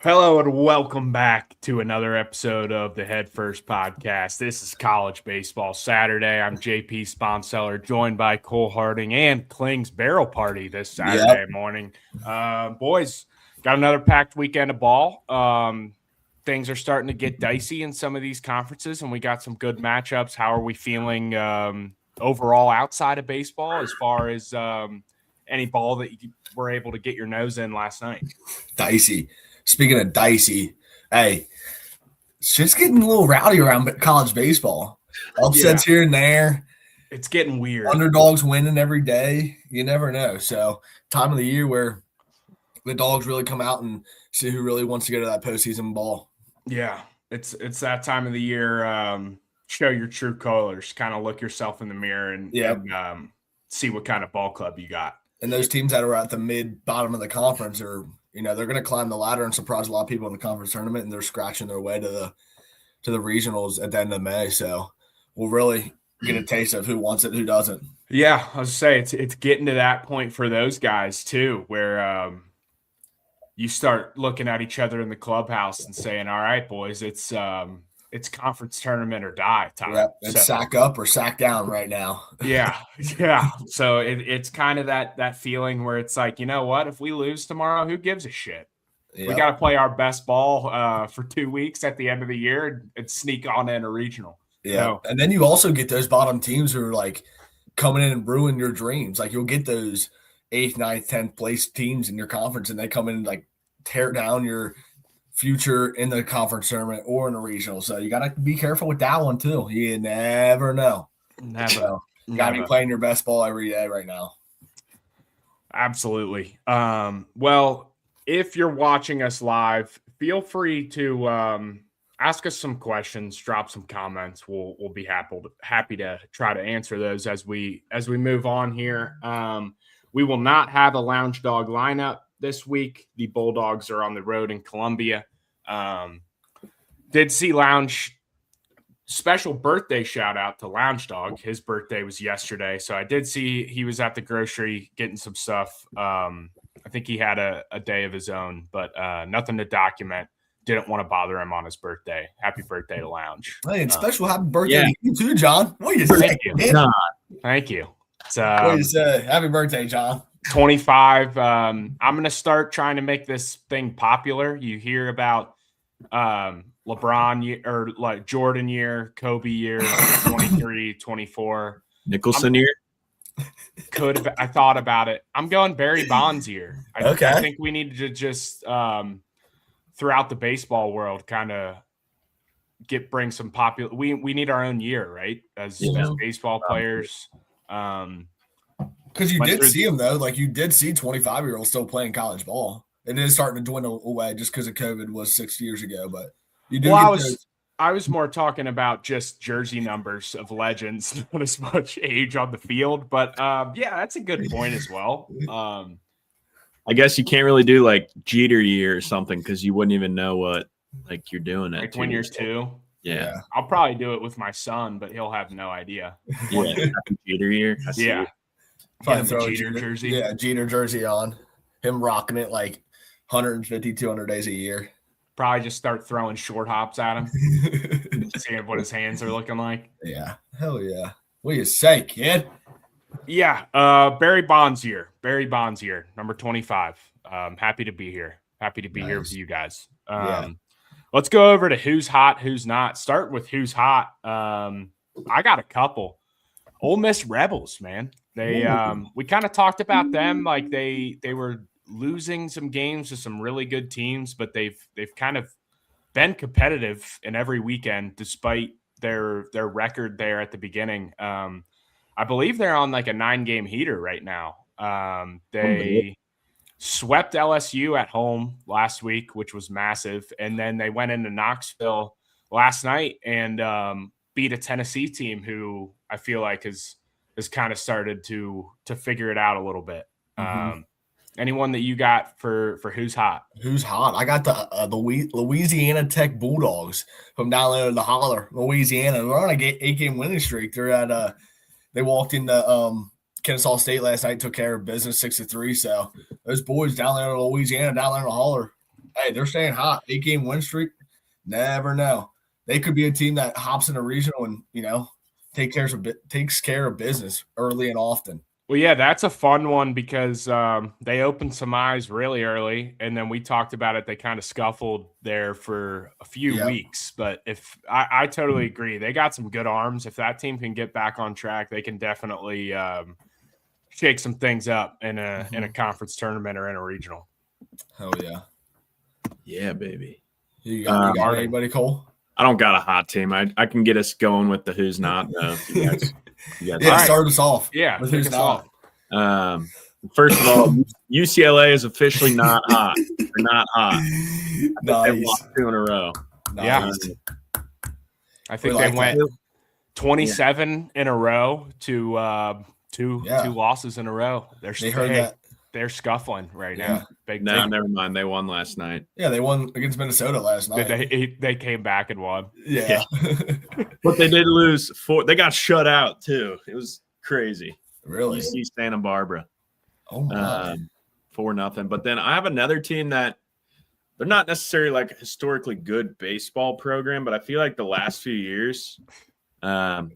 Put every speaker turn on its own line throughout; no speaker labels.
Hello and welcome back to another episode of the Head First Podcast. This is College Baseball Saturday. I'm JP Sponseller, joined by Cole Harding and Kling's Barrel Party this Saturday morning. Boys, got another packed weekend of ball. Things are starting to get dicey in some of these conferences, and we got some good matchups. How are we feeling overall outside of baseball as far as any ball that you were able to get your nose in last night?
Dicey. Speaking of dicey, hey, it's just getting a little rowdy around college baseball. Upsets here and there.
It's getting weird.
Underdogs winning every day. You never know. So, time of the year where the dogs really come out and see who really wants to go to that postseason ball.
Yeah, it's that time of the year. Show your true colors. Kind of look yourself in the mirror and see what kind of ball club you got.
And those teams that are at the bottom of the conference are – they're going to climb the ladder and surprise a lot of people in the conference tournament, and they're scratching their way to the regionals at the end of May. So we'll really get a taste of who wants it, who doesn't.
Yeah, I was say it's getting to that point for those guys too, where you start looking at each other in the clubhouse and saying, "All right, boys, it's conference tournament or die time."
Yep, it's sack up or sack down right now.
Yeah. So it's kind of that feeling where it's like, you know what? If we lose tomorrow, who gives a shit? Yep. We got to play our best ball for 2 weeks at the end of the year and sneak on in a regional.
Yeah, and then you also get those bottom teams who are like coming in and ruin your dreams. Like you'll get those 8th, 9th, 10th place teams in your conference, and they come in and like tear down your future in the conference tournament or in a regional. So you got to be careful with that one too. You never know.
Never.
So you got to be playing your best ball every day right now.
Absolutely. Well, if you're watching us live, feel free to ask us some questions, drop some comments. We'll be happy to try to answer those as we move on here. We will not have a Lounge Dog lineup this week. The Bulldogs are on the road in Columbia. Did see Lounge special birthday shout out to Lounge Dog. His birthday was yesterday, so I did see he was at the grocery getting some stuff. I think he had a day of his own, but nothing to document. Didn't want to bother him on his birthday. Happy birthday to Lounge.
Hey, and special happy birthday to you too, John. What do you say?
Thank you.
What do you say? Happy birthday, John.
25. I'm going to start trying to make this thing popular. You hear about LeBron year, or like Jordan year, Kobe year, 23, 24.
Nicholson year?
I thought about it. I'm going Barry Bonds year. I think we need to just throughout the baseball world kind of bring some popular. We need our own year, right? As baseball players.
Because you did see him, though. Like, you did see 25-year-olds still playing college ball. It is starting to dwindle away just because of COVID was 6 years ago. But you do
I was more talking about just jersey numbers of legends, not as much age on the field. But, that's a good point as well.
I guess you can't really do, like, Jeter year or something because you wouldn't even know what, like, you're doing at 2
when you're 2?
Yeah.
I'll probably do it with my son, but he'll have no idea.
Yeah, Jeter year.
Yeah.
Probably throw
a Jeter jersey.
Yeah, Jeter jersey on. Him rocking it like 150, 200 days a year.
Probably just start throwing short hops at him. Seeing what his hands are looking like.
Yeah. Hell yeah. What do you say, kid?
Yeah. Barry Bonds year. Number 25. Happy to be here. Happy to be here with you guys. Let's go over to who's hot, who's not. Start with who's hot. I got a couple. Ole Miss Rebels, man. They we kind of talked about them like they were losing some games to some really good teams, but they've kind of been competitive in every weekend despite their record there at the beginning. I believe they're on like a 9-game heater right now. They swept LSU at home last week, which was massive, and then they went into Knoxville last night and beat a Tennessee team who I feel like has kind of started to figure it out a little bit. Anyone that you got for who's hot?
Who's hot? I got the Louisiana Tech Bulldogs from down there in the holler, Louisiana. They're on a 8-game winning streak. They're at they walked into Kennesaw State last night, took care of business 6-3. So those boys down there in Louisiana, down there in the holler. Hey, they're staying hot. 8-game win streak. Never know. They could be a team that hops in a regional and takes care of business early and often.
Well, yeah, that's a fun one because they opened some eyes really early, and then we talked about it. They kind of scuffled there for a few weeks, but if I totally agree, they got some good arms. If that team can get back on track, they can definitely shake some things up in a conference tournament or in a regional.
Hell yeah,
yeah, baby.
You got anybody, Cole?
I don't got a hot team. I can get us going with the who's not.
Start us off.
Yeah,
with who's not.
First of all, UCLA is officially not hot. They're not hot. They lost 2 in a row.
Nice. Yeah, I think they went 27 in a row to two losses in a row. They're scuffling right now.
Never mind. They won last night.
Yeah, they won against Minnesota last night.
They came back and won.
Yeah.
But they did lose 4. They got shut out too. It was crazy.
Really?
UC Santa Barbara.
Oh my.
4-0. But then I have another team that they're not necessarily like a historically good baseball program, but I feel like the last few years, the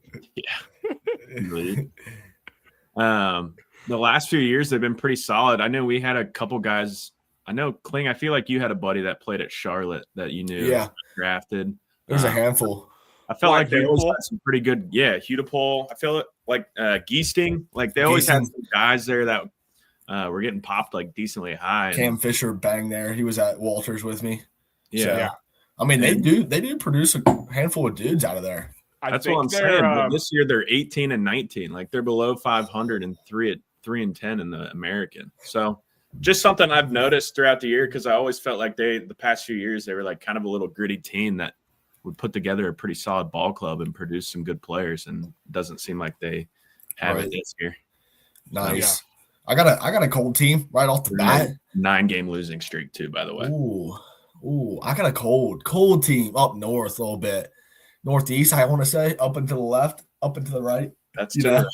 last few years they've been pretty solid. I know we had a couple guys. I know Kling. I feel like you had a buddy that played at Charlotte that you knew.
Yeah,
drafted.
There's a handful.
I felt like they always had some pretty good. Yeah, Hudipole. I feel like Geesting. Like they always had some guys there that were getting popped like decently high.
Cam Fisher bang there. He was at Walters with me.
Yeah.
I mean, they do produce a handful of dudes out of there.
That's what I'm saying. This year they're 18-19. Like they're below 500 and 3-10 in the American. So just something I've noticed throughout the year because I always felt like the past few years they were like kind of a little gritty team that would put together a pretty solid ball club and produce some good players, and it doesn't seem like they have it this year.
Nice. I got a cold team right off the bat.
9-game losing streak too, by the way.
Ooh, I got a cold team up north a little bit. Northeast, I want to say, up and to the left, up and to the right.
That's
the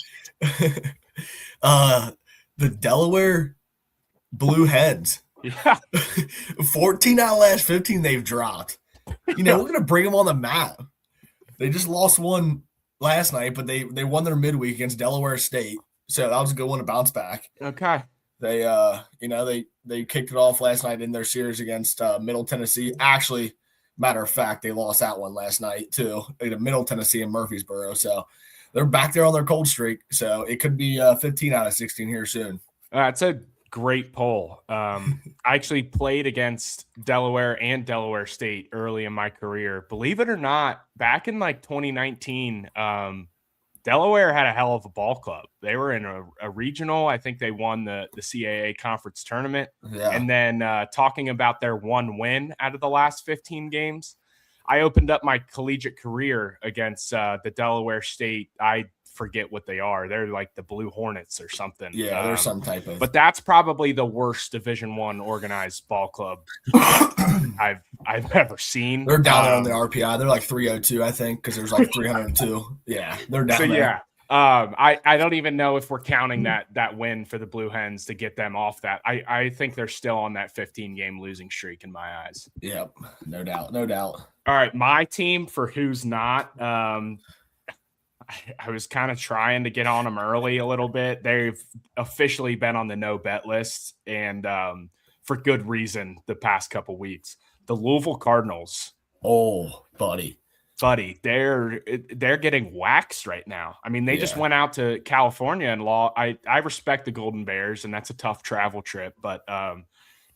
Delaware Blue Hens.
Yeah.
14 out of last 15 they've dropped. We're going to bring them on the map. They just lost one last night, but they won their midweek against Delaware State. So that was a good one to bounce back.
Okay.
They they kicked it off last night in their series against Middle Tennessee. Actually, matter of fact, they lost that one last night too. Middle Tennessee and Murfreesboro. So they're back there on their cold streak. So it could be 15 out of 16 here soon.
It's a great poll. I actually played against Delaware and Delaware State early in my career. Believe it or not, back in like 2019, Delaware had a hell of a ball club. They were in a regional. I think they won the CAA conference tournament.
Yeah.
And then talking about their one win out of the last 15 games, I opened up my collegiate career against the Delaware State. I forget what they are. They're like the Blue Hornets or something.
Yeah, there's some type of.
But that's probably the worst Division I organized ball club I've ever seen.
They're down there on the RPI. They're like 302, I think, because there's like 302. Yeah, they're down there.
Yeah. I don't even know if we're counting that win for the Blue Hens to get them off that. I think they're still on that 15-game losing streak in my eyes.
Yep, no doubt.
All right, my team for who's not. I was kind of trying to get on them early a little bit. They've officially been on the no bet list, and for good reason the past couple weeks. The Louisville Cardinals.
Oh, buddy,
they're getting waxed right now. I mean, they just went out to California and I respect the Golden Bears, and that's a tough travel trip, but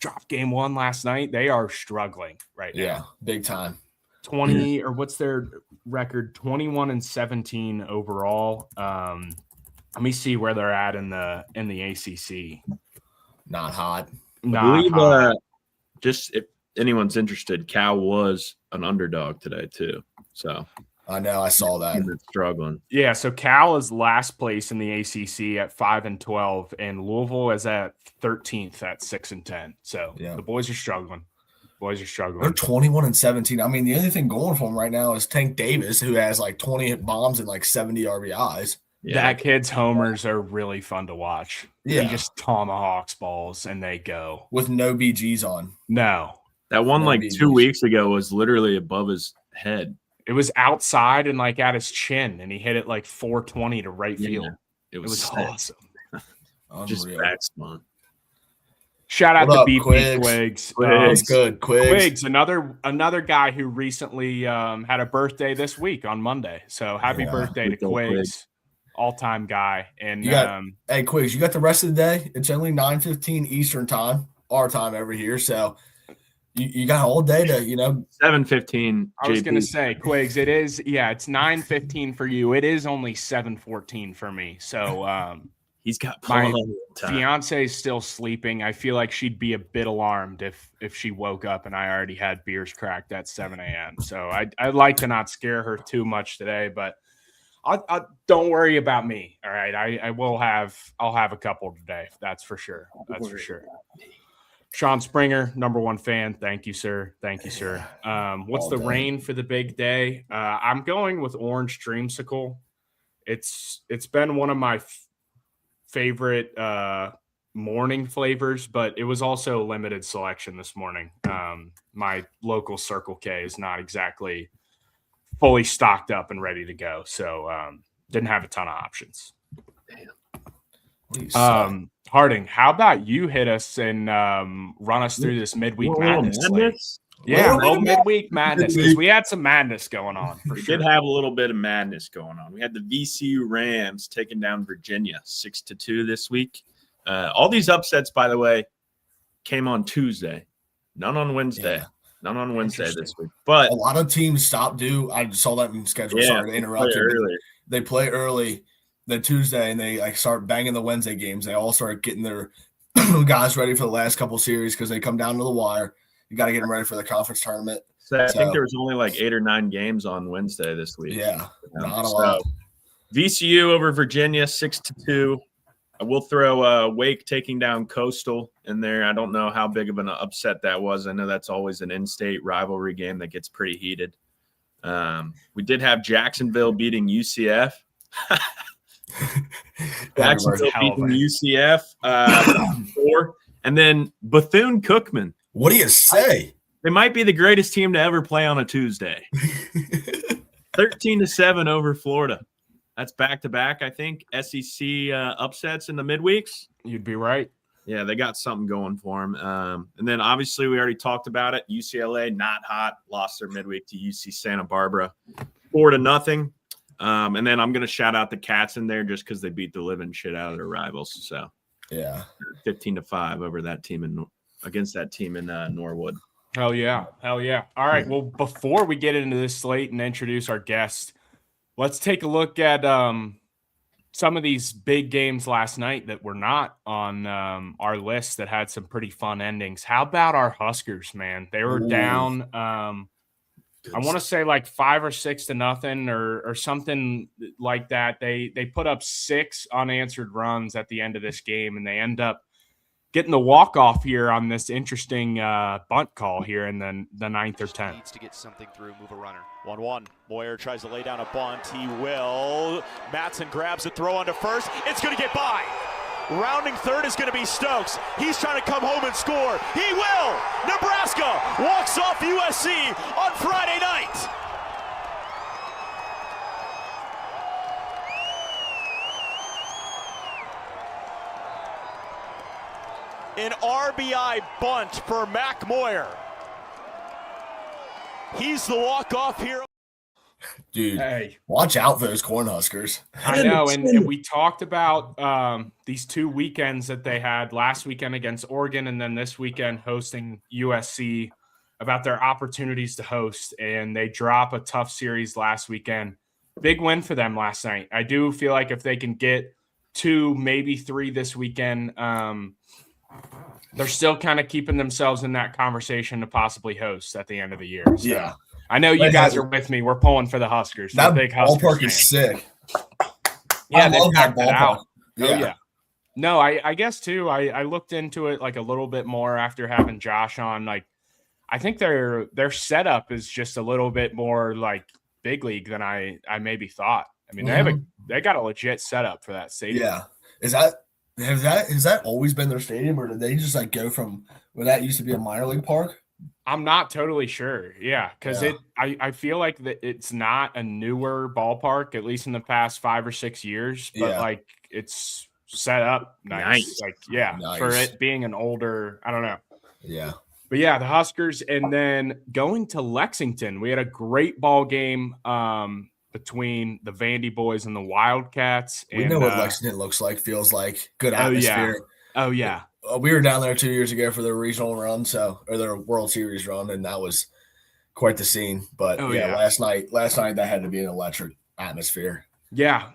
dropped game 1 last night. They are struggling right now.
Yeah, big time.
20 or what's their record? 21-17 overall. Let me see where they're at in the ACC.
Not hot.
I believe, just if anyone's interested, Cal was an underdog today too. So
I know I saw that.
Struggling.
Yeah, so Cal is last place in the ACC at 5-12, and Louisville is at 13th at 6-10. So the boys are struggling. They're
21-17. I mean, the only thing going for them right now is Tank Davis, who has like 20 bombs and like 70 RBIs.
Yeah. That kid's homers are really fun to watch.
Yeah.
He just tomahawks balls and they go.
With no BGs on.
No.
That one like 2 weeks ago was literally above his head.
It was outside and like at his chin, and he hit it like 420 to right field.
It
was awesome.
Just back spun.
Shout out to BP Quigs.
That's good.
Quigs, another guy who recently had a birthday this week on Monday. So happy birthday to Quigs, all-time guy. And
hey Quigs, you got the rest of the day. It's only 9:15 Eastern time, our time over here. So you got all day to
7:15.
I was gonna say, Quigs, it is it's 9:15 for you. It is only 7:14 for me. So
he's got
my fiance is still sleeping. I feel like she'd be a bit alarmed if she woke up and I already had beers cracked at 7 a.m. So I'd like to not scare her too much today, but I don't worry about me. All right, I'll have a couple today. That's for sure. That's for sure. Sean Springer, number one fan. Thank you, sir. Thank you, sir. What's the rain for the big day? I'm going with orange dreamsicle. It's been one of my favorite morning flavors, but it was also a limited selection this morning. My local Circle K is not exactly fully stocked up and ready to go, so didn't have a ton of options. Damn. Harding, how about you hit us and run us through this midweek madness? Yeah, a little midweek madness, because we had some madness going on.
We did have a little bit of madness going on. We had the VCU Rams taking down Virginia 6-2 this week. All these upsets, by the way, came on Tuesday, none on Wednesday. Yeah. None on Wednesday this week. But
a lot of teams stopped due. I saw that in schedule. Sorry to interrupt you. They play early the Tuesday, and they start banging the Wednesday games. They all start getting their guys ready for the last couple series because they come down to the wire. You got to get them ready for the conference tournament.
So I think there was only like 8 or 9 games on Wednesday this week.
Yeah, not a lot.
VCU over Virginia 6-2. I will throw Wake taking down Coastal in there. I don't know how big of an upset that was. I know that's always an in-state rivalry game that gets pretty heated. We did have Jacksonville beating UCF. Jacksonville beating UCF 4. And then Bethune-Cookman.
What do you say?
They might be the greatest team to ever play on a Tuesday. 13-7 over Florida. That's back-to-back, I think, SEC upsets in the midweeks.
You'd be right.
Yeah, they got something going for them. And then, obviously, we already talked about it. UCLA, not hot, lost their midweek to UC Santa Barbara, 4-0. And then I'm going to shout out the Cats in there just because they beat the living shit out of their rivals. So,
yeah,
15-5 over that team against that team in Norwood.
Hell yeah. Hell yeah. All right, well, before we get into this slate and introduce our guest, let's take a look at some of these big games last night that were not on our list that had some pretty fun endings. How about our Huskers, man? They were down, I want to say like 5 or 6-0 or something like that. They put up 6 unanswered runs at the end of this game, and they end up getting the walk-off here on this interesting bunt call here in the 9th or 10th.
Needs to get something through, move a runner. 1-1. Moyer tries to lay down a bunt. He will. Matson grabs a throw onto first. It's going to get by. Rounding third is going to be Stokes. He's trying to come home and score. He will. Nebraska walks off USC on Friday night. An RBI bunt for Mac Moyer. He's the walk-off hero.
Dude, hey, watch out for those Cornhuskers.
I know, and we talked about these 2 weekends that they had last weekend against Oregon and then this weekend hosting USC, about their opportunities to host, and they drop a tough series last weekend. Big win for them last night. I do feel like if they can get 2, maybe 3 this weekend, they're still kind of keeping themselves in that conversation to possibly host at the end of the year. So
yeah.
I know you guys are with me. We're pulling for the Huskers.
That
big
ballpark is sick.
Yeah, they packed that out. Yeah. Oh, yeah. No, I guess, too, I looked into it like a little bit more after having Josh on. Like, I think their setup is just a little bit more like big league than I maybe thought. I mean, they got a legit setup for that stadium.
Yeah. Has that always been their stadium, or did they just like go from when that used to be a minor league park
I'm not totally sure. Yeah, because I feel like that it's not a newer ballpark, at least in the past 5 or 6 years, but like it's set up nice. Like, for it being an older, I don't know.
Yeah.
But yeah, the Huskers, and then going to Lexington, we had a great ball game between the Vandy boys and the Wildcats.
We know what Lexington looks like, feels like. Good atmosphere.
Oh yeah.
We were down there 2 years ago for their regional run, or their World Series run, and that was quite the scene. But last night that had to be an electric atmosphere.
Yeah.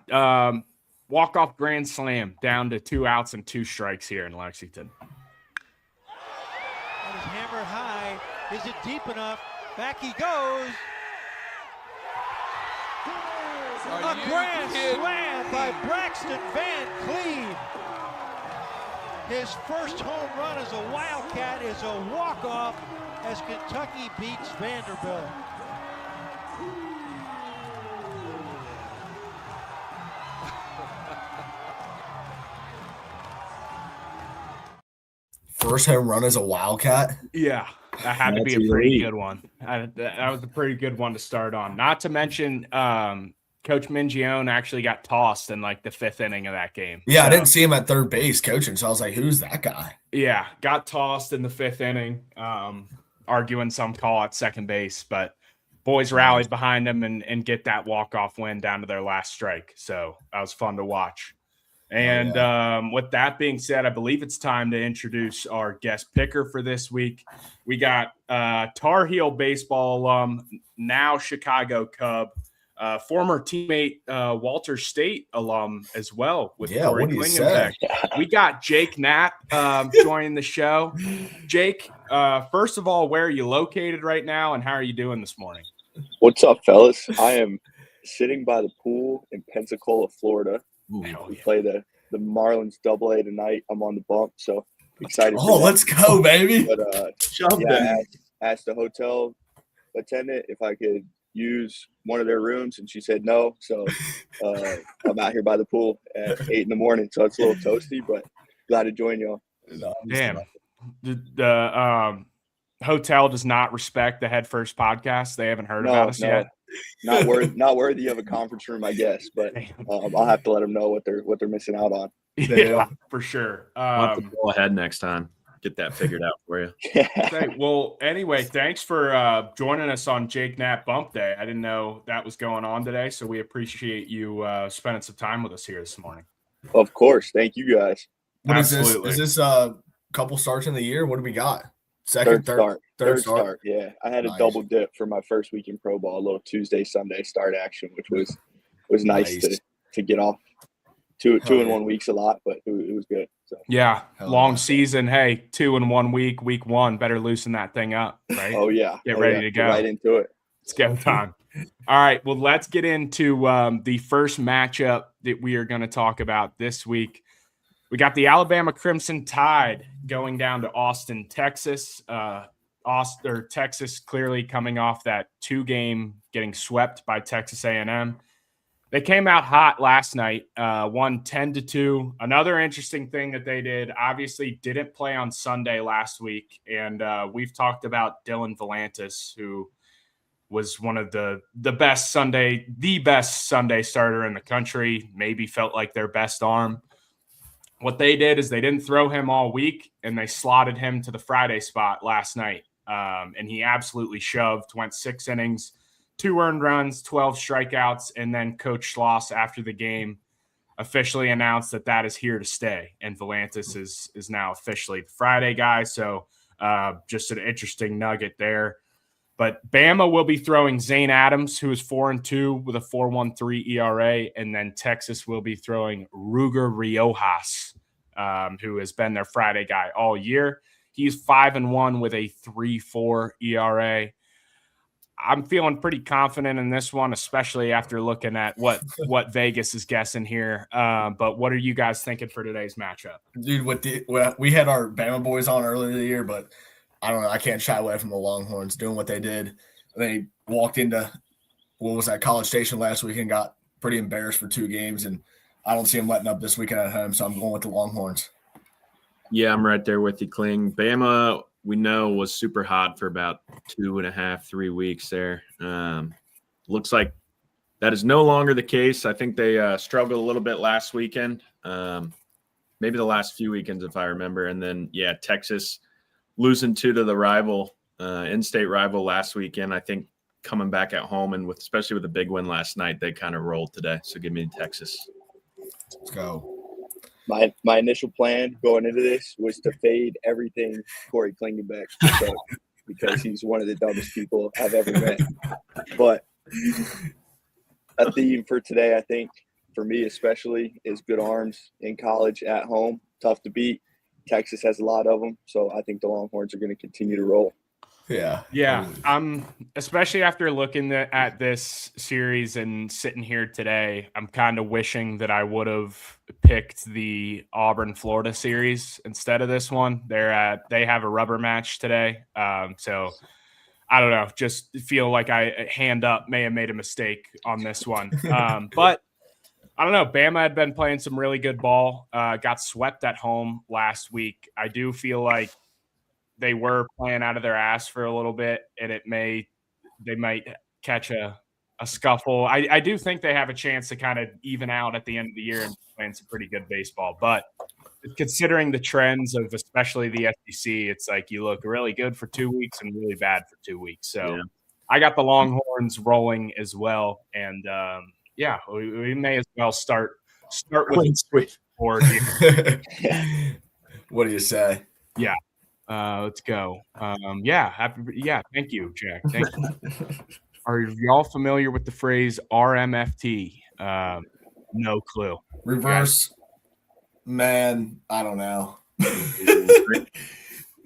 Walk-off grand slam down to 2 outs and 2 strikes here in Lexington.
That is hammered high. Is it deep enough? Back he goes. A grand slam by Braxton Van Cleve. His first home run as a Wildcat is a walk-off as Kentucky beats Vanderbilt.
First home run as a Wildcat?
Yeah, that had to be a pretty good one. That was a pretty good one to start on. Not to mention Coach Mingione actually got tossed in like the 5th inning of that game.
Yeah, so, I didn't see him at third base coaching, so I was like, who's that guy?
Yeah, got tossed in the 5th inning, arguing some call at second base, but boys rallied behind him and get that walk-off win down to their last strike. So that was fun to watch. And with that being said, I believe it's time to introduce our guest picker for this week. We got Tar Heel baseball alum, now Chicago Cub, former teammate Walter State alum as well with Corey Klingenbeck. We got Jake Knapp joining the show. Jake, first of all, where are you located right now and how are you doing this morning?
What's up, fellas? I am sitting by the pool in Pensacola, Florida. We play the Marlins AA tonight. I'm on the bump, so excited.
Oh, let's go, baby.
But asked the hotel attendant if I could use one of their rooms, and she said no. So I'm out here by the pool at 8 a.m, so it's a little toasty, but glad to join y'all.
Damn. The hotel does not respect the Head First podcast. They haven't heard about us yet.
Not worthy of a conference room, I guess, but I'll have to let them know what they're missing out on.
Yeah, for sure.
I'll have to go ahead next time. Get that figured out for you.
Okay, well, anyway, thanks for joining us on Jake Knapp Bump Day. I didn't know that was going on today, so we appreciate you spending some time with us here this morning.
Of course. Thank you, guys.
What Absolutely. Is this a couple starts in the year? What do we got? Third start.
Yeah, I had a double dip for my first week in pro ball, a little Tuesday, Sunday start action, which was nice. to get off. Two in 1 week's a lot, but it was good. So
yeah, long season. Hey, 2 in 1 week, week 1, better loosen that thing up, right?
Oh yeah,
get ready to go.
Get right into it.
It's go time. All right, well, let's get into the first matchup that we are going to talk about this week. We got the Alabama Crimson Tide going down to Austin, Texas. Texas clearly coming off that 2-game getting swept by Texas A&M. They came out hot last night, won 10-2. Another interesting thing that they did, obviously didn't play on Sunday last week, and we've talked about Dylan Volantis, who was one of the best Sunday starter in the country, maybe felt like their best arm. What they did is they didn't throw him all week, and they slotted him to the Friday spot last night. And he absolutely shoved, went 6 innings, 2 earned runs, 12 strikeouts, and then Coach Schloss, after the game, officially announced that is here to stay. And Volantis is now officially the Friday guy. So just an interesting nugget there. But Bama will be throwing Zane Adams, who is 4-2 with a 4.13 ERA, and then Texas will be throwing Ruger Riojas, who has been their Friday guy all year. He's 5-1 with a 3.4 ERA. I'm feeling pretty confident in this one, especially after looking at what Vegas is guessing here. But what are you guys thinking for today's matchup?
Dude, we had our Bama boys on earlier in the year, but I don't know. I can't shy away from the Longhorns doing what they did. They walked into College Station last week and got pretty embarrassed for 2 games, and I don't see them letting up this weekend at home, so I'm going with the Longhorns.
Yeah, I'm right there with you, Kling. Bama we know was super hot for about 2.5, 3 weeks there. Looks like that is no longer the case. I think they struggled a little bit last weekend, maybe the last few weekends if I remember. And then, Texas losing 2 to the rival, in-state rival last weekend. I think coming back at home and especially with the big win last night, they kind of rolled today. So give me Texas.
Let's go.
My initial plan going into this was to fade everything Corey Klingenbeck because he's one of the dumbest people I've ever met. But a theme for today, I think, for me especially, is good arms in college at home. Tough to beat. Texas has a lot of them, so I think the Longhorns are going to continue to roll.
Yeah. I'm especially after looking at this series and sitting here today, I'm kind of wishing that I would have picked the Auburn-Florida series instead of this one. They have a rubber match today. So I don't know, just feel like I may have made a mistake on this one. But I don't know. Bama had been playing some really good ball, got swept at home last week. I do feel like they were playing out of their ass for a little bit, and they might catch a scuffle. I do think they have a chance to kind of even out at the end of the year and playing some pretty good baseball. But considering the trends of especially the SEC, it's like you look really good for 2 weeks and really bad for 2 weeks. So I got the Longhorns rolling as well. And we may as well start with
sweet
board here.
What do you say?
Yeah. Let's go. Thank you, Jack. Thank you. Are y'all familiar with the phrase RMFT? No clue.
Reverse, man, I don't know.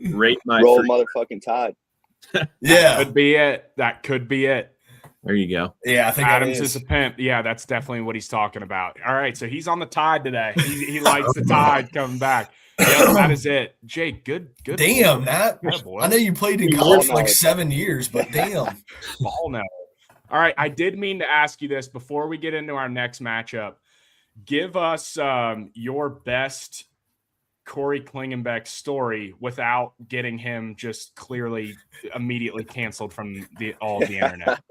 Rate my
roll motherfucking Tide.
Yeah.
Could be it. That could be it.
There you go.
Yeah, I think
Adams is a pimp. Yeah, that's definitely what he's talking about. All right, so he's on the Tide today. He likes the Tide coming back. Yeah, that is it. Jake, good.
Damn, Nat. I know you played in college for like 7 years, but damn.
Ball now. All right, I did mean to ask you this before we get into our next matchup. Give us your best Corey Klingenbeck story without getting him just clearly immediately canceled from all of the internet.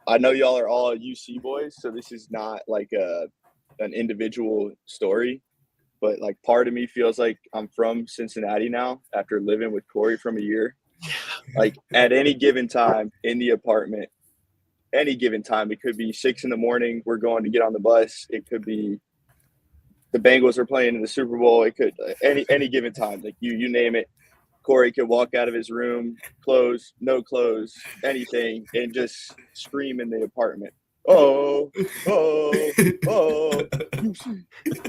I know y'all are all UC boys, so this is not like an individual story, but like part of me feels like I'm from Cincinnati now after living with Corey from a year. Like at any given time in the apartment, any given time, it could be 6 a.m. We're going to get on the bus. It could be the Bengals are playing in the Super Bowl. It could any given time, like you name it. Corey could walk out of his room, clothes, no clothes, anything, and just scream in the apartment. Oh,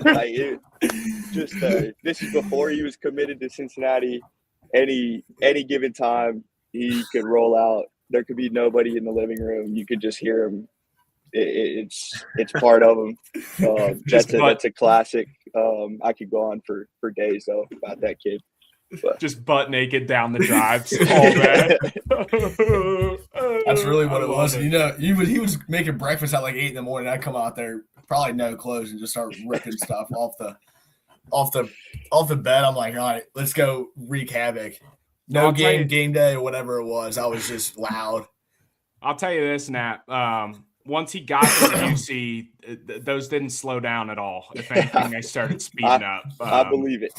like this is before he was committed to Cincinnati. Any given time he could roll out. There could be nobody in the living room. You could just hear him. It's part of him. That's a classic. I could go on for days though about that kid. But.
Just butt naked down the drives all day.
That's really what it was. You know, he was making breakfast at like 8 a.m. I'd come out there, probably no clothes, and just start ripping stuff off the bed. I'm like, all right, let's go wreak havoc. No game day, or whatever it was. I was just loud.
I'll tell you this, Nat. Once he got to the UC, those didn't slow down at all. If anything, they started speeding up.
I believe it.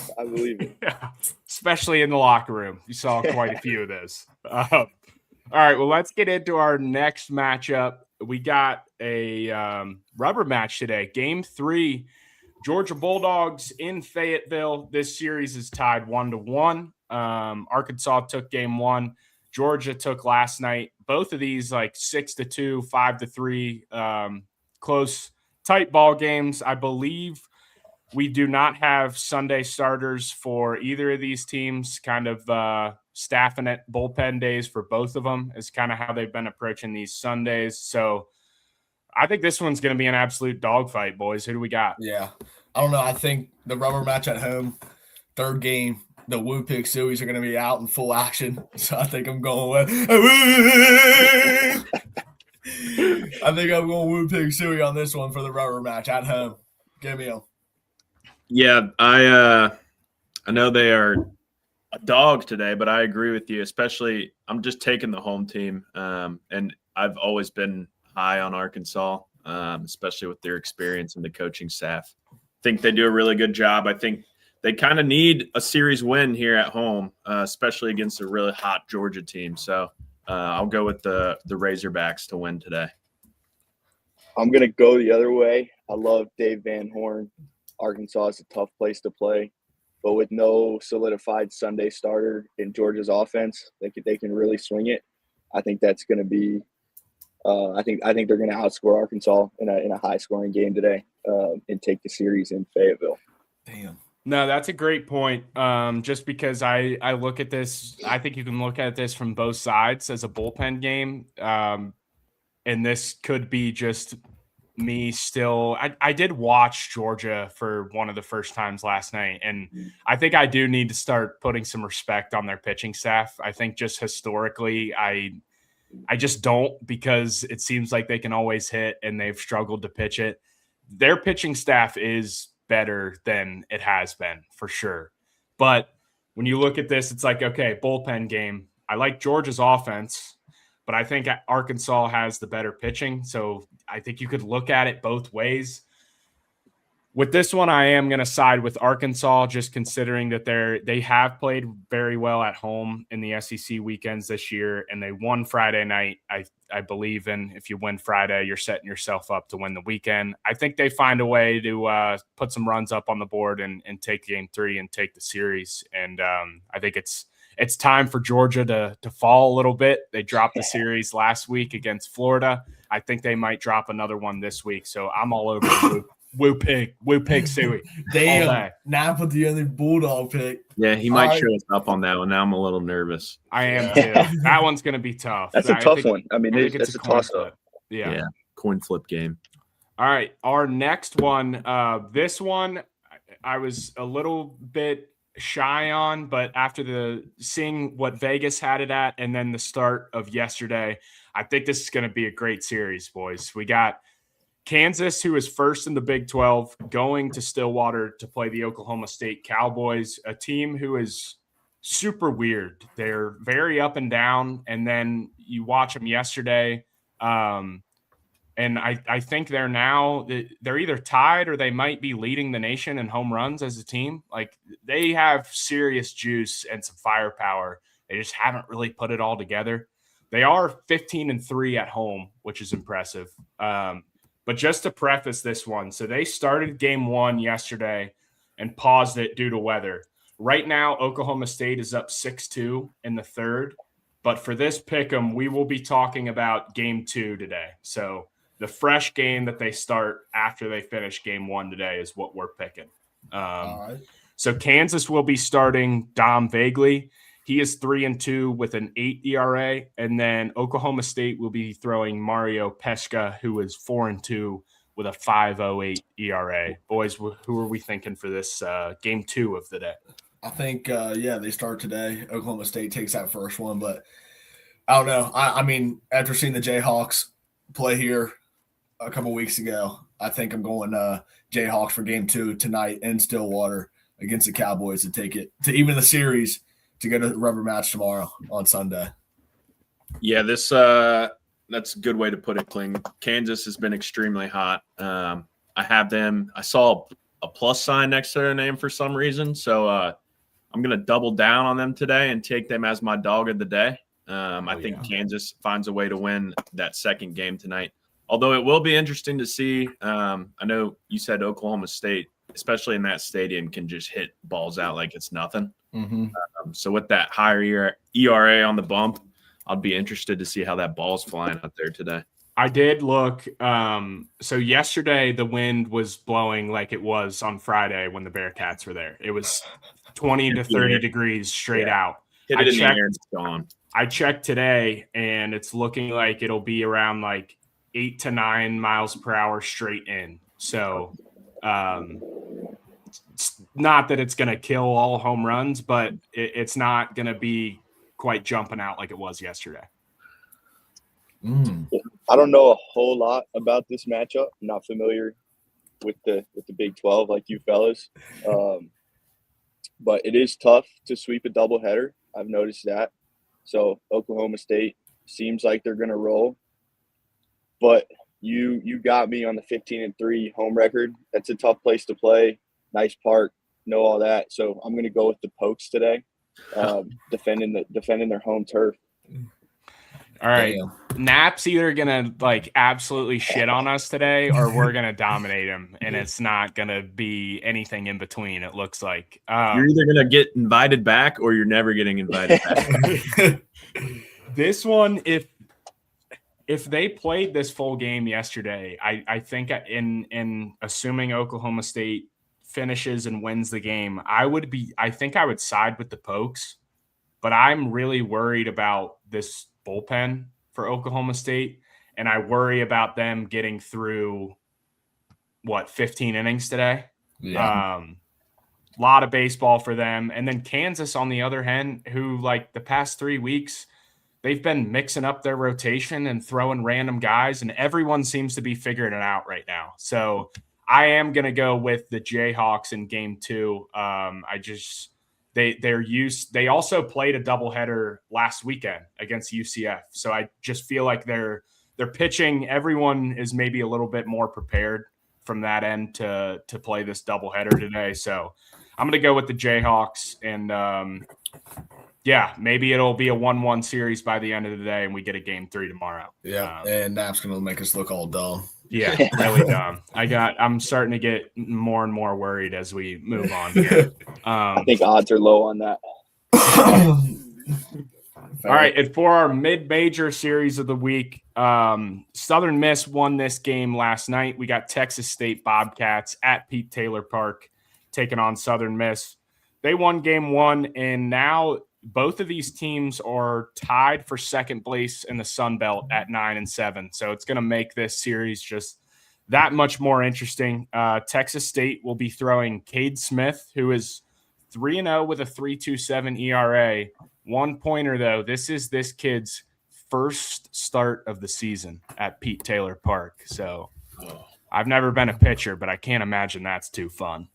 Yeah, especially in the locker room. You saw quite a few of those. All right, well, let's get into our next matchup. We got a rubber match today. Game 3, Georgia Bulldogs in Fayetteville. This series is tied 1-1. Arkansas took game 1. Georgia took last night. Both of these like 6-2, 5-3, close, tight ball games. I believe we do not have Sunday starters for either of these teams. Kind of staffing it bullpen days for both of them is kind of how they've been approaching these Sundays. So I think this one's going to be an absolute dogfight, boys. Who do we got?
Yeah, I don't know. I think the rubber match at home, third game. The Woo Pig Sueys are going to be out in full action, so I think I'm going with. I think I'm going Woo Pig Suey on this one for the rubber match at home. Give me them.
Yeah, I I know they are a dog today, but I agree with you. Especially, I'm just taking the home team, and I've always been high on Arkansas, especially with their experience and the coaching staff. I think they do a really good job. I think they kind of need a series win here at home, especially against a really hot Georgia team. So I'll go with the Razorbacks to win today.
I'm going to go the other way. I love Dave Van Horn. Arkansas is a tough place to play, but with no solidified Sunday starter in Georgia's offense, they can really swing it. I think that's going to be I think they're going to outscore Arkansas in a high-scoring game today and take the series in Fayetteville.
Damn.
No, that's a great point. Just because I look at this, I think you can look at this from both sides as a bullpen game. And this could be just me still. I did watch Georgia for one of the first times last night, and I think I do need to start putting some respect on their pitching staff. I think just historically, I just don't, because it seems like they can always hit and they've struggled to pitch it. Their pitching staff is better than it has been for sure. But when you look at this, it's like, okay, bullpen game. I like Georgia's offense, but I think Arkansas has the better pitching. So I think you could look at it both ways. With this one, I am going to side with Arkansas, just considering that they have played very well at home in the SEC weekends this year, and they won Friday night. I believe in if you win Friday, you're setting yourself up to win the weekend. I think they find a way to put some runs up on the board and take game 3 and take the series. And I think it's time for Georgia to fall a little bit. They dropped the series last week against Florida. I think they might drop another one this week. So I'm all over the Woo pig suey.
Damn, Knapp with the other Bulldog pick.
Yeah, he might show us up on that one. Now I'm a little nervous.
I am too. That one's going to be tough.
That's a tough one. I mean, it's a toss-up.
Yeah,
coin flip game.
All right, our next one. This one, I was a little bit shy on, but after seeing what Vegas had it at, and then the start of yesterday, I think this is going to be a great series, boys. We got Kansas, who is first in the Big 12, going to Stillwater to play the Oklahoma State Cowboys, a team who is super weird. They're very up and down, and then you watch them yesterday, and I think they're either tied or they might be leading the nation in home runs as a team. Like, they have serious juice and some firepower. They just haven't really put it all together. They are 15-3 at home, which is impressive. But just to preface this one, so they started game 1 yesterday and paused it due to weather. Right now, Oklahoma State is up 6-2 in the third. But for this pick'em, we will be talking about game 2 today. So the fresh game that they start after they finish game 1 today is what we're picking.
All right.
So Kansas will be starting Dom Vagley. He is 3-2 with an 8 ERA. And then Oklahoma State will be throwing Mario Pesca, who is 4-2 with a 5.08 ERA. Boys, who are we thinking for this game 2 of the day?
I think, they start today. Oklahoma State takes that first one, but I don't know. I mean, after seeing the Jayhawks play here a couple weeks ago, I think I'm going Jayhawks for game 2 tonight in Stillwater against the Cowboys to take it to even the series, to get a rubber match tomorrow on Sunday.
Yeah, that's a good way to put it, Kling. Kansas has been extremely hot. I have them. I saw a plus sign next to their name for some reason, so I'm going to double down on them today and take them as my dog of the day. I think Kansas finds a way to win that second game tonight. Although it will be interesting to see. I know you said Oklahoma State, especially in that stadium, can just hit balls out like it's nothing.
Mm-hmm.
So with that higher ERA on the bump, I'll be interested to see how that ball's flying out there today.
I did look. So yesterday the wind was blowing like it was on Friday when the Bearcats were there. It was 20 to 30 degrees straight out.
Hit it in the air and it's gone.
I checked today, and it's looking like it'll be around like 8 to 9 miles per hour straight in. So it's not that it's going to kill all home runs, but it's not going to be quite jumping out like it was yesterday.
I don't know a whole lot about this matchup. I'm not familiar with the Big 12 like you fellas. but it is tough to sweep a doubleheader. I've noticed that. So Oklahoma State seems like they're going to roll, but you got me on the 15-3 home record. That's a tough place to play. Nice park, know all that. So I'm going to go with the Pokes today, defending their home turf.
All right. Damn. Knapp's either gonna like absolutely shit on us today, or we're gonna dominate him, and it's not gonna be anything in between. It looks like
you're either gonna get invited back, or you're never getting invited back.
This one, if they played this full game yesterday, I think in assuming Oklahoma State finishes and wins the game, I think I would side with the Pokes, but I'm really worried about this bullpen for Oklahoma State, and I worry about them getting through 15 innings today.
Yeah.
A lot of baseball for them. And then Kansas, on the other hand, who like the past 3 weeks, they've been mixing up their rotation and throwing random guys, and everyone seems to be figuring it out right now. So I am going to go with the Jayhawks in game 2. They also played a doubleheader last weekend against UCF. So I just feel like they're pitching. Everyone is maybe a little bit more prepared from that end to play this doubleheader today. So I'm going to go with the Jayhawks, and maybe it'll be a 1-1 series by the end of the day, and we get a game 3 tomorrow.
Yeah, and Knapp's going to make us look all dumb.
Yeah, really dumb. I'm starting to get more and more worried as we move on here.
I think odds are low on that.
All right, and for our mid-major series of the week, Southern Miss won this game last night. We got Texas State Bobcats at Pete Taylor Park taking on Southern Miss. They won game 1, and now both of these teams are tied for second place in the Sun Belt at 9-7. So it's going to make this series just that much more interesting. Texas State will be throwing Cade Smith, who is 3-0 with a 3.27 ERA. 1 pointer, though. This is this kid's first start of the season at Pete Taylor Park. So I've never been a pitcher, but I can't imagine that's too fun.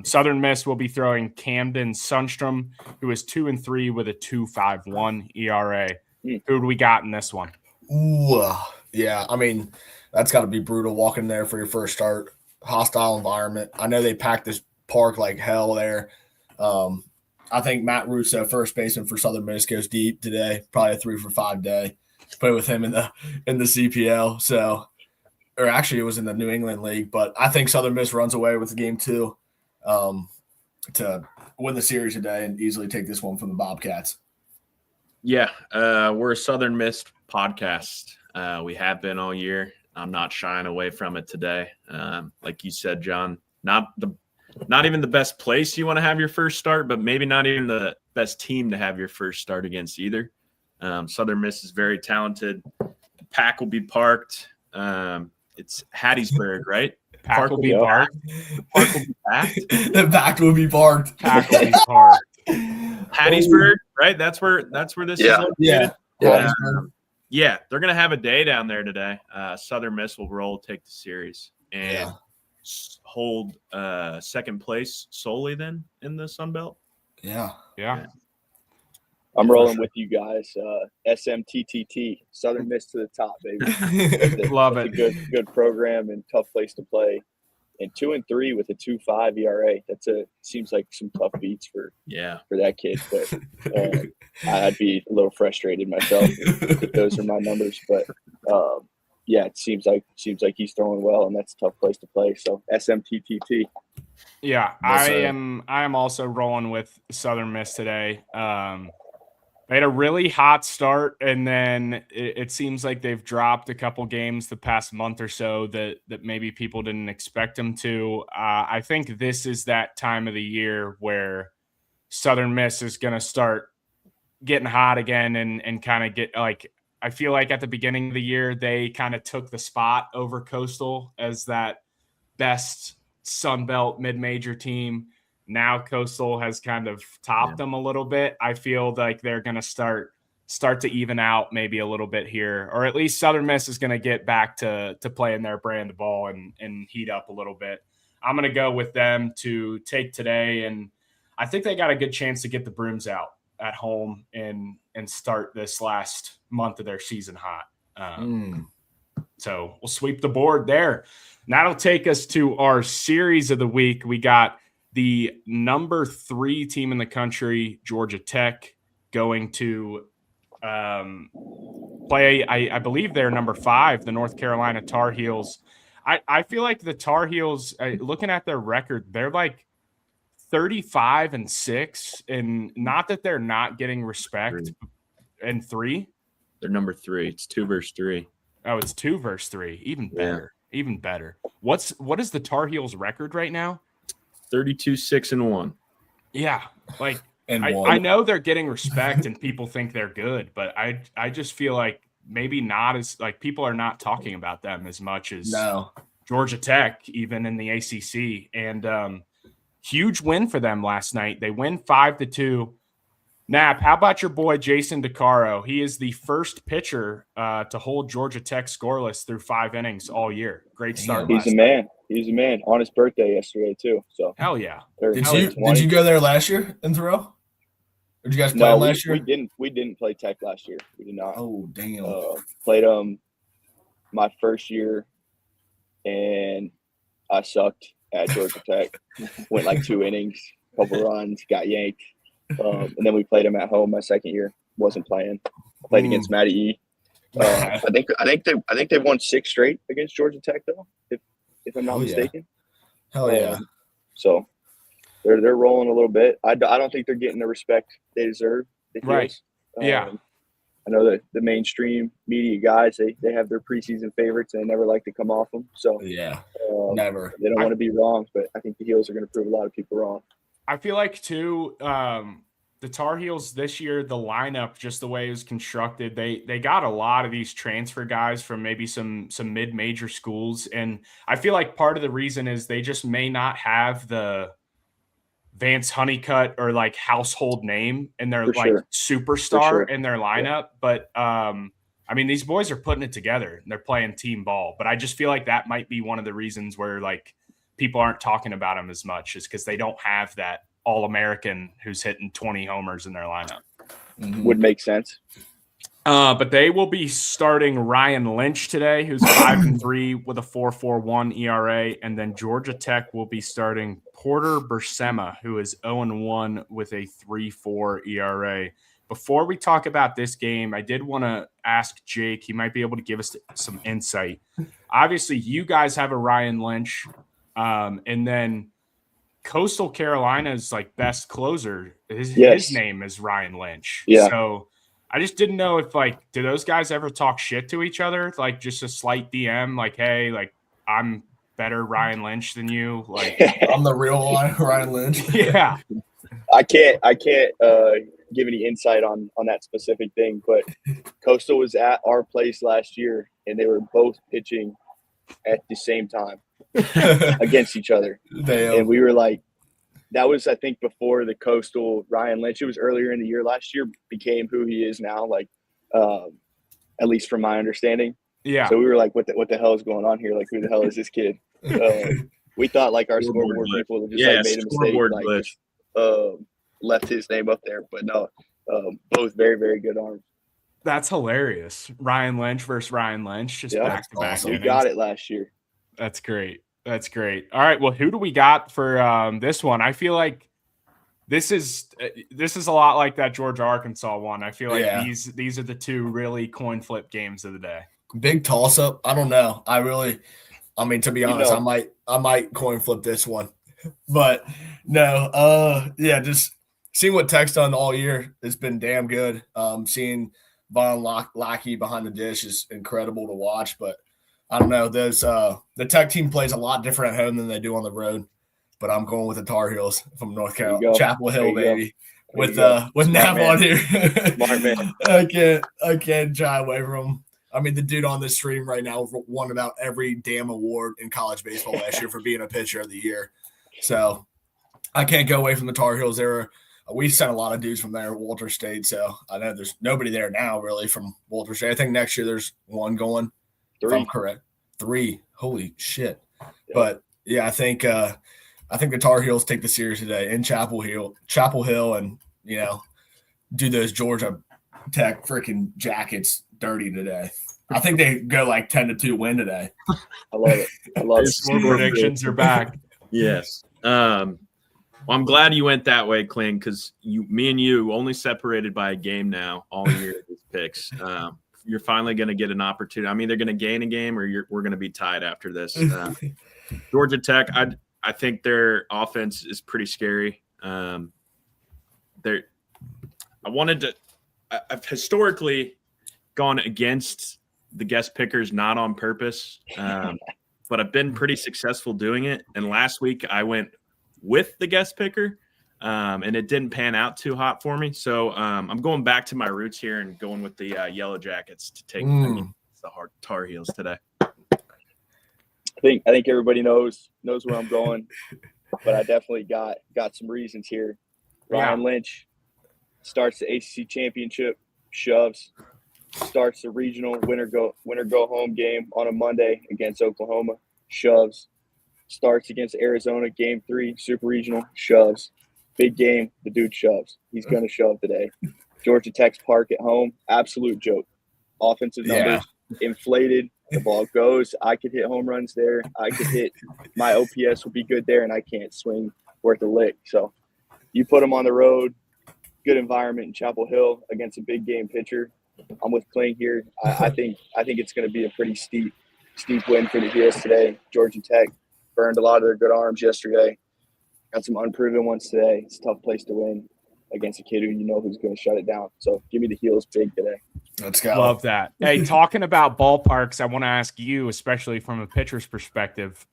Southern Miss will be throwing Camden Sundstrom, who is 2-3 with a 2.51 ERA. Who do we got in this one?
Ooh, yeah. I mean, that's got to be brutal walking there for your first start. Hostile environment. I know they packed this park like hell there. I think Matt Russo, first baseman for Southern Miss, goes deep today. Probably a 3-for-5 day. Play with him in the CPL. So. Or actually, it was in the New England League, but I think Southern Miss runs away with game 2 to win the series today and easily take this one from the Bobcats.
Yeah, we're a Southern Miss podcast. We have been all year. I'm not shying away from it today. Like you said, John, not even the best place you want to have your first start, but maybe not even the best team to have your first start against either. Southern Miss is very talented. The pack will be parked. It's Hattiesburg, right?
Pack will be parked.
Park will be packed.
The pack will be parked.
Pack will be parked.
Hattiesburg, right? That's where this is located.
Yeah.
They're gonna have a day down there today. Southern Miss will roll, take the series, and hold second place solely then in the Sun Belt.
Yeah.
I'm rolling with you guys. SMTTT, Southern Miss to the top, baby.
Love it.
A good program and tough place to play. And 2-3 with a 2.5 ERA. Seems like some tough beats for that kid. But I'd be a little frustrated myself if those are my numbers. But it seems like he's throwing well, and that's a tough place to play. So SMTTT.
Yeah, I am also rolling with Southern Miss today. They had a really hot start, and then it seems like they've dropped a couple games the past month or so that maybe people didn't expect them to. I think this is that time of the year where Southern Miss is going to start getting hot again and kind of get like – I feel like at the beginning of the year they kind of took the spot over Coastal as that best Sun Belt mid-major team. Now Coastal has kind of topped them a little bit. I feel like they're going to start to even out maybe a little bit here, or at least Southern Miss is going to get back to playing their brand of ball and heat up a little bit. I'm going to go with them to take today, and I think they got a good chance to get the brooms out at home and start this last month of their season hot. So we'll sweep the board there. And that'll take us to our series of the week. We got the number 3 team in the country, Georgia Tech, going to play, I believe they're number 5, the North Carolina Tar Heels. I feel like the Tar Heels, looking at their record, they're like 35-6, and not that they're not getting respect. And 3?
They're number 3. It's 2 versus 3.
Oh, it's 2 versus 3. Even better. Yeah. Even better. What is the Tar Heels record right now?
32-6-1.
Yeah. Like, I know they're getting respect and people think they're good, but I just feel like maybe not as, like, people are not talking about them as much as Georgia Tech, even in the ACC. And huge win for them last night. They win 5-2. Knapp, how about your boy Jason DeCaro? He is the first pitcher to hold Georgia Tech scoreless through 5 innings all year. Great start.
He's a man. He's a man. On his birthday yesterday too. So
hell yeah.
Did you go there last year in Thoreau? Or did you guys play last year?
We didn't play Tech last year. We did not.
Oh damn.
Played my first year, and I sucked at Georgia Tech. Went like 2 innings, couple runs, got yanked. And then we played him at home my second year. Wasn't playing. Played against Matty E. I think they've won 6 straight against Georgia Tech though, if I'm not mistaken.
Hell yeah.
So they're rolling a little bit. I don't think they're getting the respect they deserve.
Right. Yeah.
I know that the mainstream media guys, they have their preseason favorites and they never like to come off them. So
never.
They don't want to be wrong, but I think the Heels are going to prove a lot of people wrong.
I feel like too, the Tar Heels this year, the lineup, just the way it was constructed, they got a lot of these transfer guys from maybe some mid-major schools, and I feel like part of the reason is they just may not have the Vance Honeycutt or like household name and their superstar in their lineup, but I mean these boys are putting it together and they're playing team ball. But I just feel like that might be one of the reasons where like people aren't talking about them as much, is because they don't have that All-American who's hitting 20 homers in their lineup.
Would make sense.
But they will be starting Ryan Lynch today, who's 5-3 with a 4.41 ERA, and then Georgia Tech will be starting Porter Bersema, who is 0-1 with a 3.4 ERA. Before we talk about this game, I did want to ask Jake. He might be able to give us some insight. Obviously, you guys have a Ryan Lynch, and then Coastal Carolina's like best closer. His name is Ryan Lynch.
Yeah.
So I just didn't know if like, do those guys ever talk shit to each other? Like just a slight DM, like, hey, like I'm better Ryan Lynch than you. Like
I'm the real Ryan Lynch.
Yeah.
I can't give any insight on that specific thing, but Coastal was at our place last year and they were both pitching at the same time against each other.
Damn.
And we were like, that was, I think, before the Coastal Ryan Lynch. It was earlier in the year last year, became who he is now, like, at least from my understanding.
Yeah.
So we were like, what the hell is going on here? Like, who the hell is this kid? We thought, like, our scoreboard people just like, made a mistake. Like, just, left his name up there. But no, both very, very good arms.
That's hilarious. Ryan Lynch versus Ryan Lynch, just back to back.
We got it last year.
That's great. That's great. All right. Well, who do we got for this one? I feel like this is a lot like that Georgia Arkansas one. I feel like these are the 2 really coin flip games of the day.
Big toss up. I don't know. I mean, to be honest, I might coin flip this one, but no. Just seeing what Tech's done all year has been damn good. Seeing Von Lackey behind the dish is incredible to watch, but I don't know. There's the Tech team plays a lot different at home than they do on the road, but I'm going with the Tar Heels from North Carolina, Chapel Hill, baby, with Knapp on here.
Smart man.
I can't shy away from him. I mean, the dude on this stream right now won about every damn award in college baseball last year for being a pitcher of the year. So I can't go away from the Tar Heels. We sent a lot of dudes from there at Walter State, so I know there's nobody there now really from Walter State. I think next year there's one going.
3.
If I'm correct. 3. Holy shit. Yeah. But yeah, I think I think the Tar Heels take the series today in Chapel Hill, and do those Georgia Tech freaking Jackets dirty today. I think they go like 10-2 win today.
I love it.
Score predictions are back.
Yes. Well, I'm glad you went that way, Kling, because me and you only separated by a game now all year with these picks. You're finally going to get an opportunity. I'm either going to gain a game or we're going to be tied after this. Georgia Tech, I think their offense is pretty scary. I've historically gone against the guest pickers, not on purpose, but I've been pretty successful doing it. And last week I went with the guest picker, and it didn't pan out too hot for me. So I'm going back to my roots here and going with the Yellow Jackets to take the Tar Heels today.
I think everybody knows where I'm going, but I definitely got some reasons here. Ryan Lynch starts the ACC championship, shoves, starts the regional winner go home game on a Monday against Oklahoma, shoves, starts against Arizona game 3 super regional, shoves, big game, the dude shoves. He's going to shove today. Georgia Tech's park at home, absolute joke. Offensive numbers inflated. The ball goes. I could hit home runs there. I could hit. My OPS will be good there, and I can't swing worth a lick. So you put them on the road, good environment in Chapel Hill against a big game pitcher. I'm with Kling here. I think it's going to be a pretty steep win for the Heels today. Georgia Tech burned a lot of their good arms yesterday. Got some unproven ones today. It's a tough place to win against a kid who's going to shut it down. So give me the Heels big today.
Let's go.
Love that. Hey, talking about ballparks, I want to ask you, especially from a pitcher's perspective,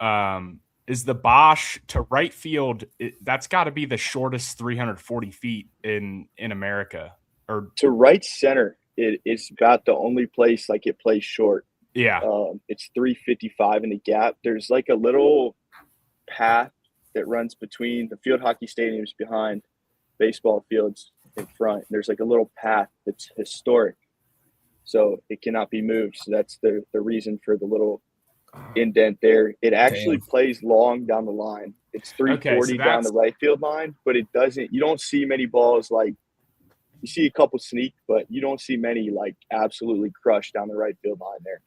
is the Bosch to right field, that's got to be the shortest 340 feet in America. Or
to right center, it's about the only place like it plays short.
Yeah.
It's 355 in the gap. There's like a little path that runs between the field hockey stadiums behind baseball fields in front. There's like a little path that's historic. So it cannot be moved. So that's the reason for the little indent there. It actually plays long down the line. It's 340 down the right field line, but it doesn't – you don't see many balls like – you see a couple sneak, but you don't see many like absolutely crushed down the right field line there.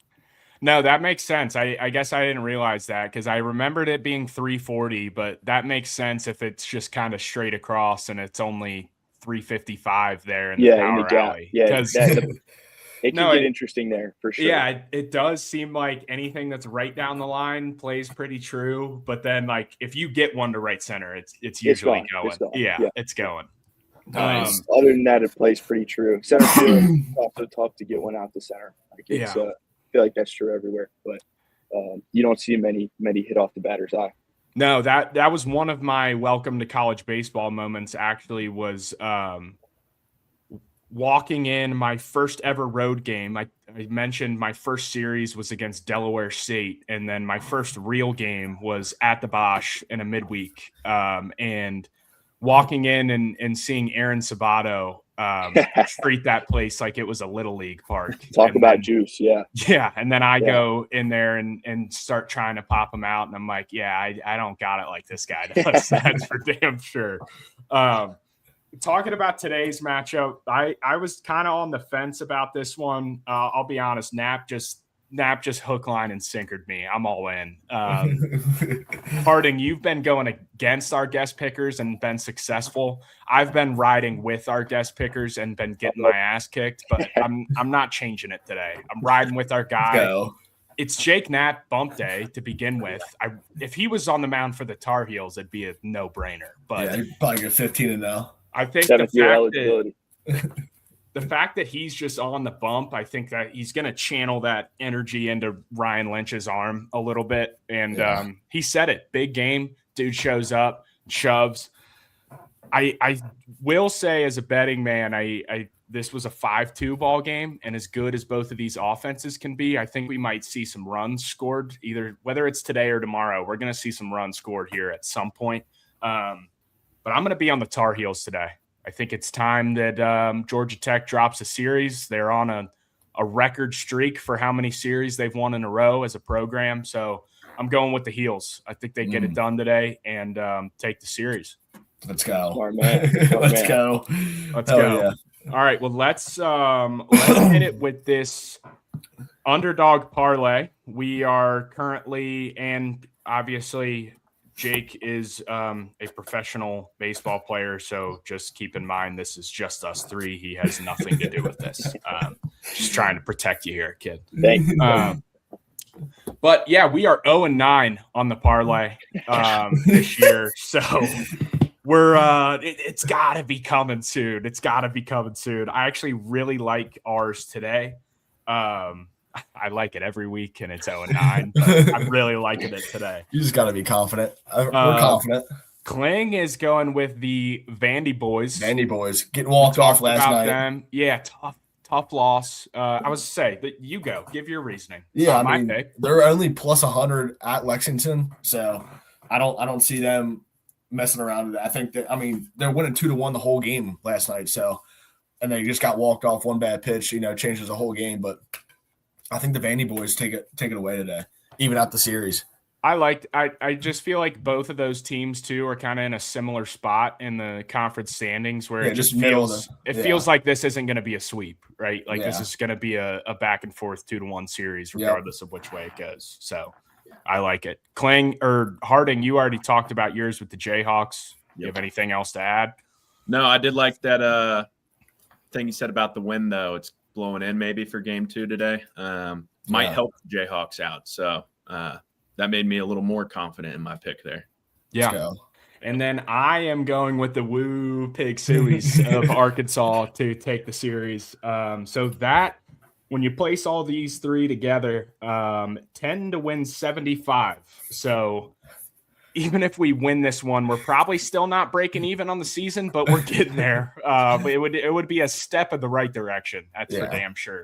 No, that makes sense. I guess I didn't realize that because I remembered it being 340, but that makes sense if it's just kind of straight across and it's only 355 there in the power alley.
Yeah, it can get interesting there for sure.
Yeah, it does seem like anything that's right down the line plays pretty true. But then, like, if you get one to right center, it's usually going. It's going.
Nice.
Other than that, it plays pretty true. Center field, also tough to get one out the center. I feel like that's true everywhere. But you don't see many hit off the batter's eye.
No, that was one of my welcome to college baseball moments. Actually, was walking in my first ever road game. I mentioned my first series was against Delaware State, and then my first real game was at the Bosch in a midweek. And walking in and seeing Aaron Sabato treat that place like it was a little league park.
Talk about juice, yeah.
Yeah, and then I go in there and start trying to pop him out, and I'm like, I don't got it like this guy does. That's for damn sure. Talking about today's matchup, I was kind of on the fence about this one. I'll be honest, Knapp just hook, line, and sinkered me. I'm all in. Harding, you've been going against our guest pickers and been successful. I've been riding with our guest pickers and been getting my ass kicked, but I'm not changing it today. I'm riding with our guy. It's Jake Knapp bump day to begin with. If he was on the mound for the Tar Heels, it'd be a no-brainer. But
he'd probably get 15-0.
I think the fact that he's just on the bump, I think that he's going to channel that energy into Ryan Lynch's arm a little bit. And he said it, big game, dude shows up, shoves. I will say as a betting man, this was a 5-2 ball game, and as good as both of these offenses can be, I think we might see some runs scored, either whether it's today or tomorrow. We're going to see some runs scored here at some point. But I'm going to be on the Tar Heels today. I think it's time that Georgia Tech drops a series. They're on a record streak for how many series they've won in a row as a program. So I'm going with the Heels. I think they get it done today and take the series.
Let's go.
Smart man.
Let's go.
Let's go. Yeah. All right. Well, let's hit it with this underdog parlay. We are currently, and obviously Jake is a professional baseball player, so just keep in mind this is just us three. He has nothing to do with this. Just trying to protect you here, kid.
Thank you.
But yeah, we are 0-9 on the parlay this year, so we're it's got to be coming soon. It's got to be coming soon. I actually really like ours today. I like it every week, and it's 0-9. I'm really liking it today.
You just got to be confident. We're confident.
Kling is going with the Vandy boys.
Vandy boys getting walked off last night.
Them. Yeah, tough loss. I was to say that you go. Give your reasoning.
Yeah, I mean, they're only plus 100 at Lexington, so I don't see them messing around with that. I think that they're winning 2-1 the whole game last night. So, and they just got walked off one bad pitch. Changes the whole game, but. I think the Vandy boys take it away today, even out the series.
I just feel like both of those teams too are kind of in a similar spot in the conference standings where it just feels like this isn't going to be a sweep, right? Like this is going to be a back and forth 2-1 series regardless of which way it goes. So I like it. Kling or Harding, you already talked about yours with the Jayhawks. You have anything else to add?
No, I did like that thing you said about the win though. It's blowing in maybe for game 2 today. Might help the Jayhawks out. So that made me a little more confident in my pick there.
Yeah. And then I am going with the Woo Pig Sueys of Arkansas to take the series. So that when you place all these three together, 10 to win 75. So even if we win this one, we're probably still not breaking even on the season, but we're getting there. It would be a step in the right direction. That's for damn sure.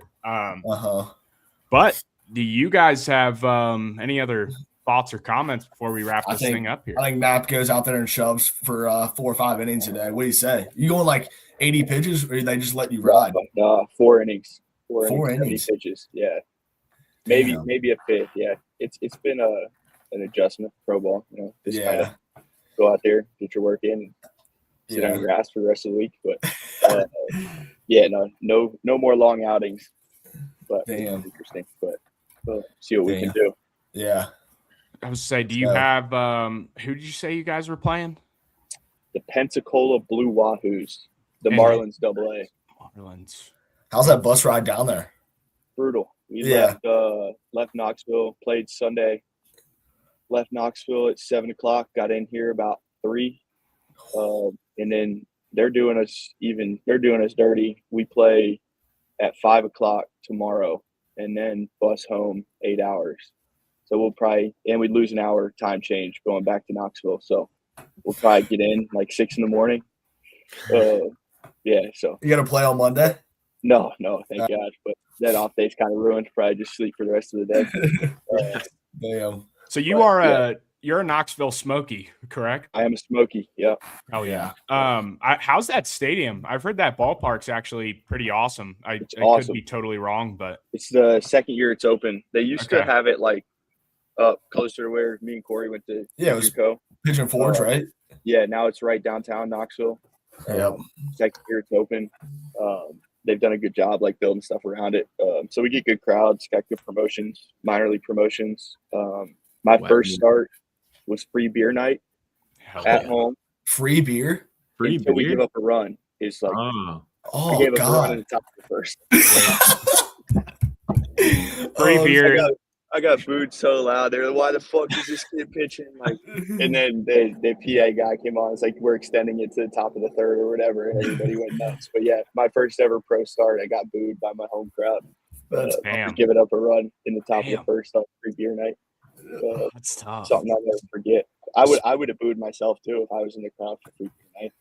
But do you guys have any other thoughts or comments before we wrap this thing up here?
I think Knapp goes out there and shoves for 4 or 5 innings today. What do you say? You going like 80 pitches, or they just let you ride?
4 innings.
4 innings.
Pitches. Yeah. Maybe a fifth. Yeah. It's been an adjustment pro ball, just kind of go out there, get your work in, and sit on your ass for the rest of the week. But no more long outings. But it's interesting. But we'll see what we can do.
Yeah.
I was say, do you have who did you say you guys were playing?
The Pensacola Blue Wahoos, the Marlins AA.
Marlins.
How's that bus ride down there?
Brutal. We left Knoxville, played Sunday. Left Knoxville at 7:00, got in here about 3, and then they're doing us dirty. We play at 5:00 tomorrow, and then bus home 8 hours. So we'd lose an hour time change going back to Knoxville. So we'll probably get in like 6 a.m. So
you got to play on Monday?
No, thank God. But that off day's kind of ruined. Probably just sleep for the rest of the day.
Damn.
So you're a Knoxville Smoky, correct?
I am a Smoky. Yeah.
Oh yeah. How's that stadium? I've heard that ballpark's actually pretty awesome. I could be totally wrong, but
it's the second year it's open. They used to have it like up closer to where me and Corey went to.
Yeah, it was Pigeon Forge, right?
Yeah. Now it's right downtown Knoxville.
Yep.
Second year it's open. They've done a good job like building stuff around it. So we get good crowds, got good promotions, minor league promotions. My first start was free beer night at home.
Free beer?
We give up a run. It's like we gave up a run at the top of the first.
Free beer.
I got booed so loud. They're like, "Why the fuck is this kid pitching?" Like, and then the PA guy came on. It's like, "We're extending it to the top of the third or whatever," and everybody went nuts. But yeah, my first ever pro start, I got booed by my home crowd. Giving up a run in the top of the first on free beer night.
That's tough.
Something I'll never forget. I would have booed myself too if I was in the crowd for free beer night.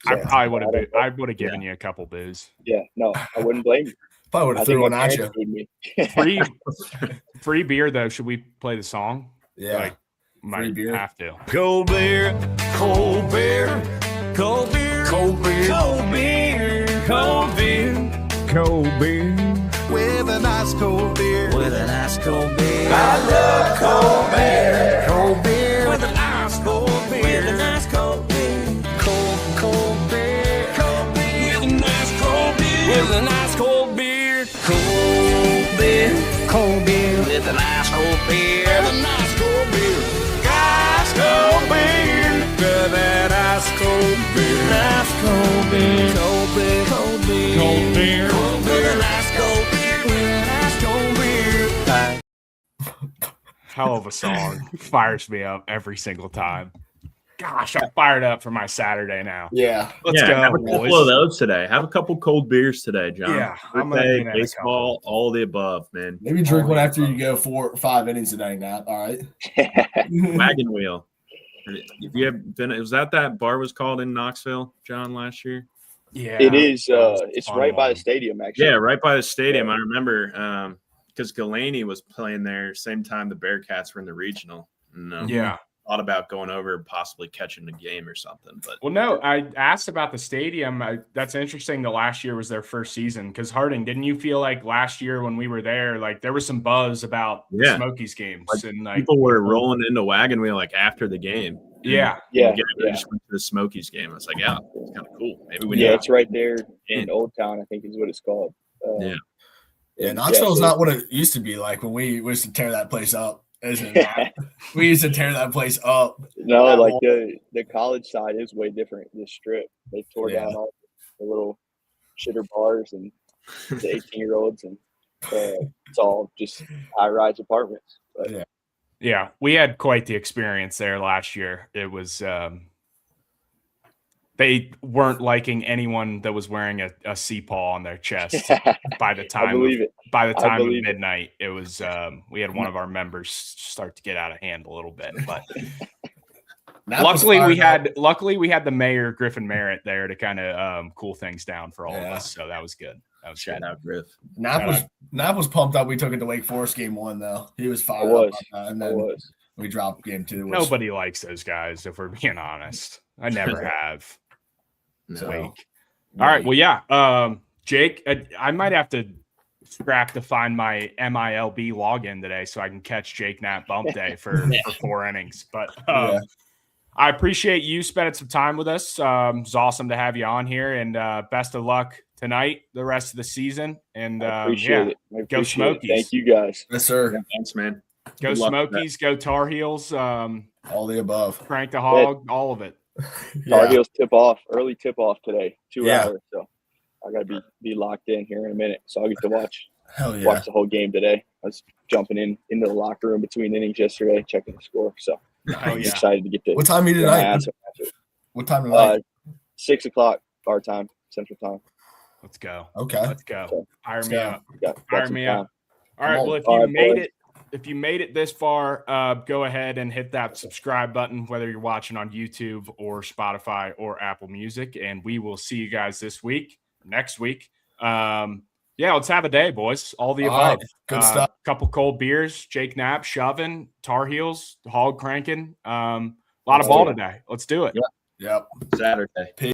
So, I probably would have. I would have given you a couple boos.
Yeah, no, I wouldn't blame you.
Probably would have threw one at you.
Free beer though. Should we play the song?
Yeah,
free beer. Have to.
Cold beer, cold beer, cold beer, cold beer, cold beer, cold beer, cold beer. with an ice cold beer. With an ice cold beer. I love cold beer. Cold beer with an ice cold beer. With an ice cold beer. Cold beer. Cold beer with an ice cold beer. With an ice cold beer. Cold beer. Cold beer with an ice cold beer. With an ice cold beer. Ice cold beer. With that ice cold beer. Ice cold beer. Cold beer. Cold beer. Cold beer. Cold beer. With an ice cold beer. With an ice cold beer.
Hell of a song. Fires me up every single time. Gosh, I'm fired up for my Saturday now.
Yeah.
Let's go,
have a
boys.
couple of those today. Have a couple cold beers today, John.
Yeah, I'm gonna
Birthday,
get in a
baseball, all the above, man.
Maybe drink one after you go 4 or 5 innings today, Nat. All right.
Wagon wheel. If you have been, was that bar was called in Knoxville, John, last year?
Yeah,
It is.
that was a
It's
fun
right by
one.
the stadium, actually.
Yeah, right by the stadium. I remember because Galaney was playing there same time the Bearcats were in the regional. And,
Yeah.
thought about going over and possibly catching the game or something. But
Well, no, I asked about the stadium. That's interesting that last year was their first season. Because Harding, didn't you feel like last year when we were there, like there was some buzz about the Smokies games,
like,
and like
people were rolling into Wagon Wheel like after the game.
Yeah.
Yeah.
I just went to the Smokies game. I was like, yeah, it's kind of cool. Maybe we
Yeah,
need
it's right there in Old Town, I think is what it's called.
Yeah, Knoxville's not what it used to be like when we used to tear that place up. Isn't it? We used to tear that place up.
No, like the college side is way different. The strip, they tore down all the little shitter bars and the 18-year-olds, and it's all just high-rise apartments. But,
Yeah, we had quite the experience there last year. It was they weren't liking anyone that was wearing a CPAW on their chest by the time of midnight. It was we had one of our members start to get out of hand a little bit, but luckily we had the mayor Griffin Merritt there to kind of cool things down for all of us. So that was good. That was
shout out Griff.
Knapp was pumped up. We took it to Wake Forest game 1 though. He was fired up, and then we dropped game 2.
Nobody likes those guys, if we're being honest. I never have.
So,
all right. Well, yeah. Jake, I might have to scrap to find my MILB login today so I can catch Jake Knapp bump day for 4 innings. But I appreciate you spending some time with us. It's awesome to have you on here, and best of luck tonight, the rest of the season. And
I appreciate it.
Go Smokies.
Thank you guys.
Yes, sir.
Yeah, thanks, man.
Go Smokies. Go Tar Heels.
All the above.
Crank the hog. All of it.
Tar Heels early tip off today, 2 hours. So I got to be locked in here in a minute. So I'll get to watch the whole game today. I was jumping into the locker room between innings yesterday, checking the score. So I'm excited to get to.
What time are you tonight? What time tonight?
6 o'clock our time, Central Time.
Let's go.
Okay.
Let's go. Fire me up.
Got
Fire me up. All right. Well, if you made it this far, go ahead and hit that subscribe button, whether you're watching on YouTube or Spotify or Apple Music. And we will see you guys next week. Let's have a day, boys. All the above.
Right. Good stuff.
Couple cold beers, Jake Knapp shoving, Tar Heels, hog cranking. A lot of ball today. Let's do it.
Yep.
Saturday.